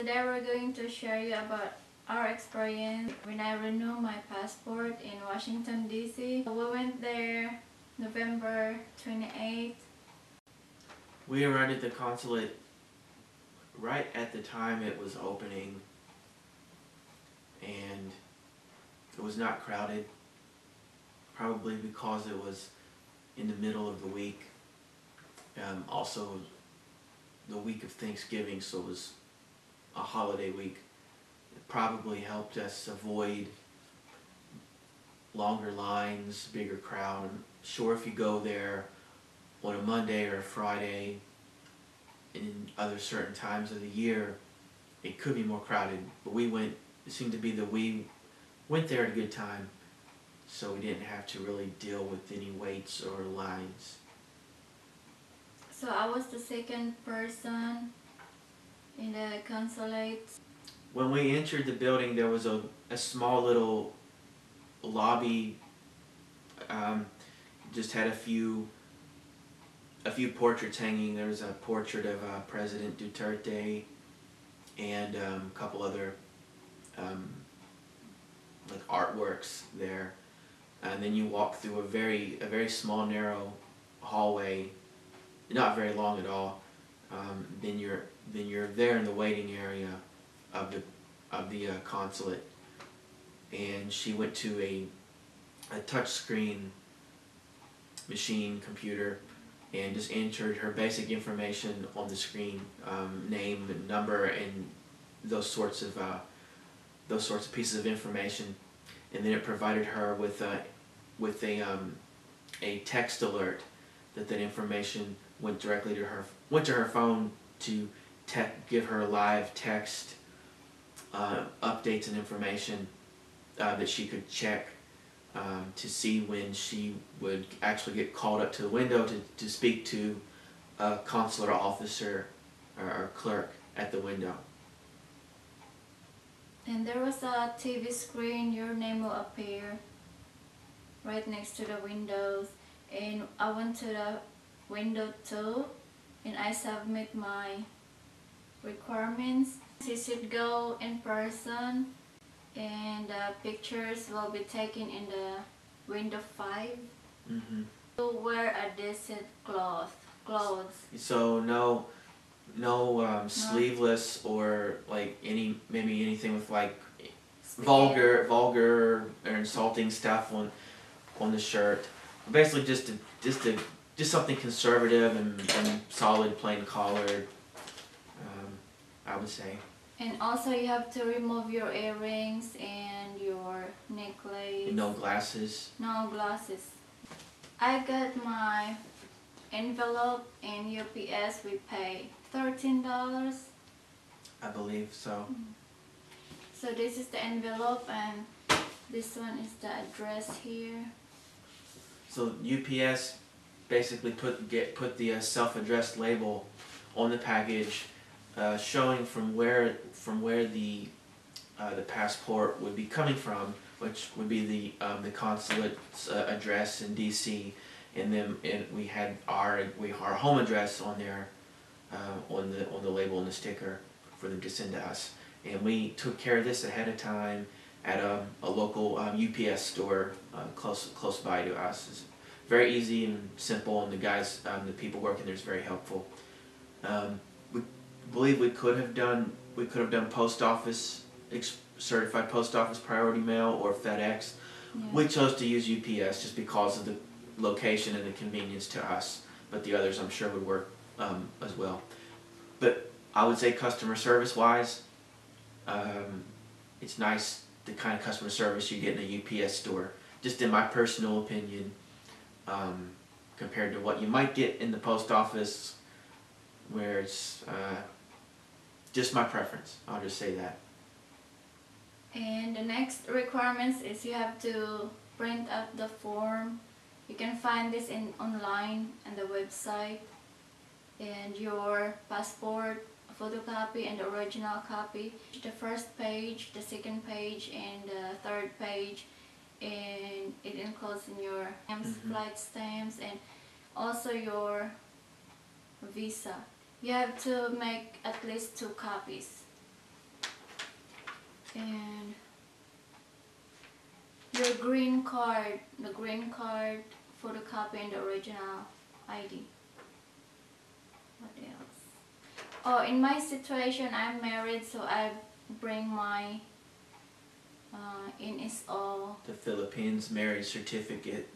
Today we're going to share you about our experience when I renewed my passport in Washington, D.C. We went there November 28th. We arrived at the consulate right at the time it was opening, and it was not crowded, probably because it was in the middle of the week. Also the week of Thanksgiving, so it was a holiday week. It probably helped us avoid longer lines, bigger crowd. I'm sure if you go there on a Monday or a Friday in other certain times of the year, it could be more crowded. But it seemed to be that we went there at a good time, so we didn't have to really deal with any waits or lines. So I was the second person in the consulate. When we entered the building, there was a small little lobby. Just had a few portraits hanging. There was a portrait of President Duterte and a couple other like artworks there. And then you walk through a very small, narrow hallway, not very long at all. Then you're there in the waiting area of the consulate, and she went to a touch screen machine computer and just entered her basic information on the screen, name and number and those sorts of pieces of information, and then it provided her with a text alert that information went directly to her phone to give her live text updates and information that she could check to see when she would actually get called up to the window to speak to a consular officer or clerk at the window. And there was a TV screen. Your name will appear right next to the windows. And I went to the window too, and I submit my requirements. You should go in person, and pictures will be taken in the window 5. Mm-hmm. To wear a decent clothes. So no sleeveless or like maybe anything with like vulgar or insulting stuff on the shirt. Basically just something conservative and solid, plain collared, I would say. And also you have to remove your earrings and your necklace. And no glasses. No glasses. I got my envelope in UPS. We paid $13. I believe so. So this is the envelope, and this one is the address here. So UPS basically put the self-addressed label on the package, showing from where the passport would be coming from, which would be the consulate's address in DC, and then we had our home address on there, on the label and the sticker for them to send to us. And we took care of this ahead of time at a local UPS store close by to us. It's very easy and simple, and the guys, the people working there is very helpful. We believe we could have done post office, certified post office priority mail or FedEx. Yeah. We chose to use UPS just because of the location and the convenience to us, but the others I'm sure would work as well. But I would say customer service wise, it's nice the kind of customer service you get in a UPS store, just in my personal opinion, compared to what you might get in the post office, where it's just my preference. I'll just say that. And the next requirements is you have to print out the form. You can find this online on the website, and your passport photocopy and the original copy. The first page, the second page, and the third page, and it includes in your flight stamps and also your visa. You have to make at least 2 copies. And your green card, the green card photocopy and the original ID. What else? Oh, in my situation, I'm married, so I bring my NSO. The Philippines marriage certificate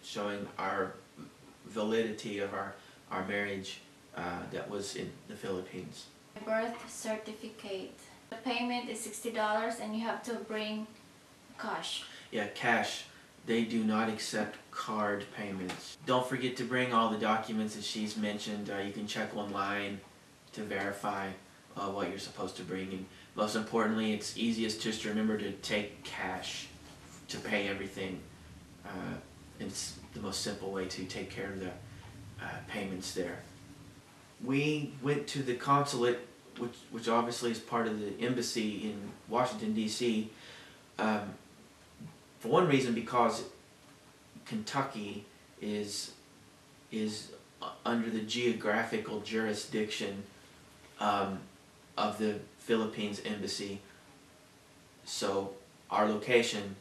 showing our validity of our marriage that was in the Philippines. Birth certificate. The payment is $60 and you have to bring cash. Yeah, cash. They do not accept card payments. Don't forget to bring all the documents that she's mentioned. You can check online to verify what you're supposed to bring. And most importantly, it's easiest just to remember to take cash to pay everything. It's the most simple way to take care of the payments there. We went to the consulate, which obviously is part of the embassy in Washington, D.C., for one reason, because Kentucky is under the geographical jurisdiction of the Philippines embassy. So our location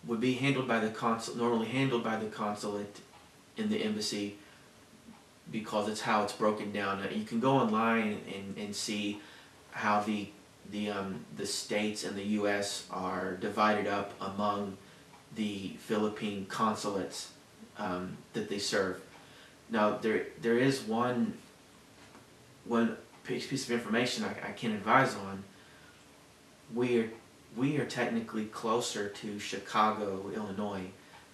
would be handled by the normally handled by the consulate in the embassy, because it's how it's broken down. Now, you can go online and see how the states and the U.S. are divided up among the Philippine consulates that they serve. Now there is one piece of information I can advise on. We are technically closer to Chicago, Illinois,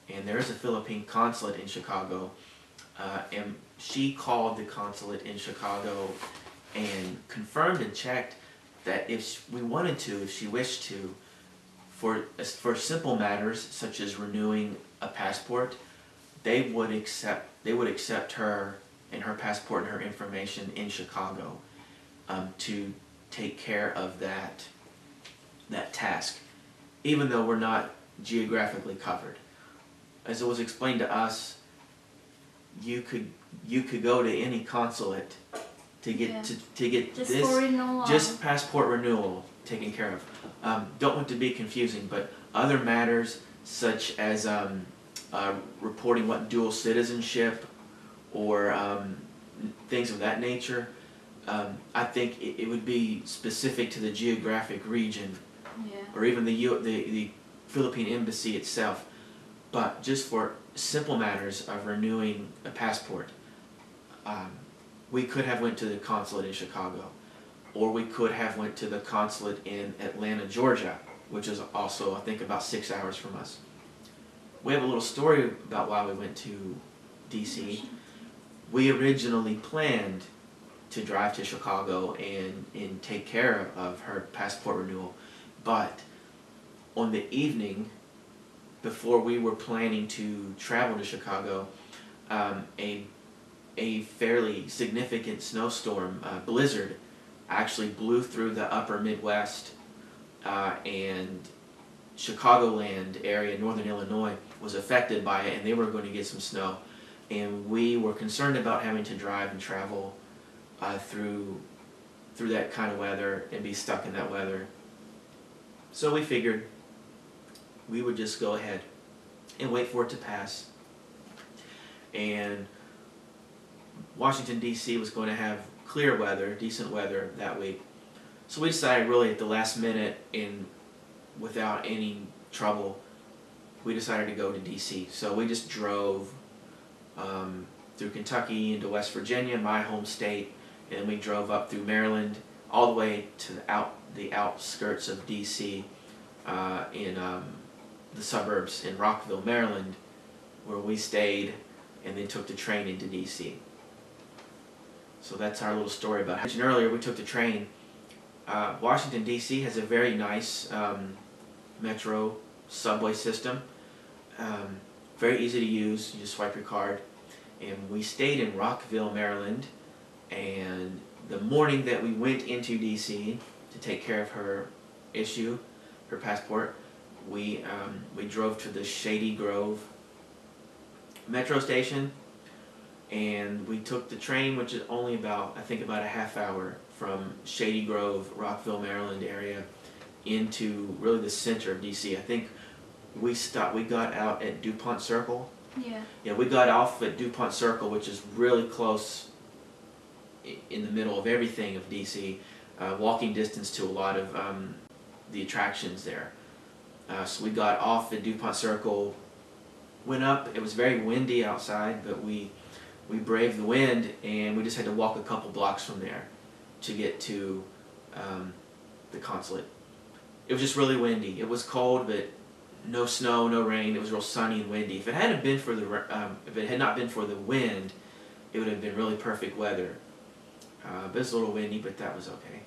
and there is a Philippine consulate in Chicago, and she called the consulate in Chicago and confirmed and checked that if we wanted to, if she wished to, for simple matters such as renewing a passport, they would accept her and her passport and her information in Chicago to take care of that task, even though we're not geographically covered. As it was explained to us, you could go to any consulate to get to get just this for renewal. Just passport renewal taken care of. Don't want to be confusing, but other matters such as reporting what dual citizenship or things of that nature, I think it would be specific to the geographic region, or even the Philippine embassy itself. But just for simple matters of renewing a passport, we could have went to the consulate in Chicago, or we could have went to the consulate in Atlanta, Georgia, which is also, I think, about 6 hours from us. We have a little story about why we went to DC. We originally planned to drive to Chicago and take care of her passport renewal, but on the evening before we were planning to travel to Chicago, a fairly significant snowstorm, blizzard, actually blew through the upper Midwest, and Chicagoland area, northern Illinois, was affected by it, and they were going to get some snow. And we were concerned about having to drive and travel through that kind of weather and be stuck in that weather. So we figured we would just go ahead and wait for it to pass. And Washington, D.C. was going to have clear weather, decent weather that week. So we decided really at the last minute, and without any trouble, we decided to go to D.C. So we just drove through Kentucky into West Virginia, my home state, and we drove up through Maryland all the way to the outskirts of D.C. In the suburbs in Rockville, Maryland, where we stayed, and then took the train into D.C. So that's our little story about it. I mentioned earlier, we took the train. Washington, D.C. has a very nice metro subway system. Very easy to use. You just swipe your card. And we stayed in Rockville, Maryland. And the morning that we went into D.C. to take care of her issue, her passport, we drove to the Shady Grove metro station, and we took the train, which is only about, I think, about a half hour from Shady Grove, Rockville, Maryland area into really the center of DC. I think we got out at DuPont Circle. Yeah. Yeah, we got off at DuPont Circle, which is really close in the middle of everything of DC, walking distance to a lot of the attractions there. So we got off at DuPont Circle, went up. It was very windy outside, but we braved the wind, and we just had to walk a couple blocks from there to get to the consulate. It was just really windy. It was cold, but no snow, no rain. It was real sunny and windy. If it hadn't been for the if it had not been for the wind, it would have been really perfect weather. But it was a little windy, but that was okay.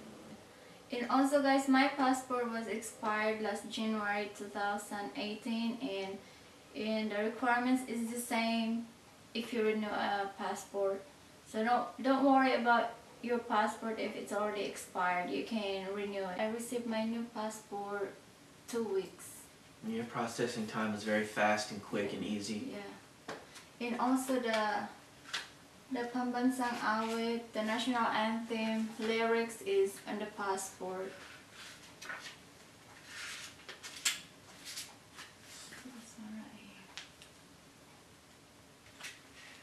And also, guys, my passport was expired last January 2018, and the requirements is the same if you renew a passport. So don't worry about your passport if it's already expired. You can renew it. I received my new passport 2 weeks. Your processing time is very fast and quick and easy. Yeah. And also the Pambansang Awit, the national anthem lyrics is on the passport.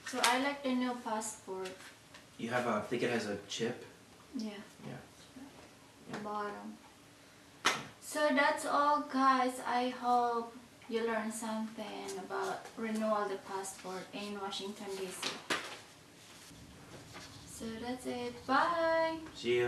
So I like the new passport. You have I think it has a chip. Yeah. Yeah. The bottom. So that's all, guys. I hope you learned something about renewal the passport in Washington, D.C. So that's it. Bye. See ya.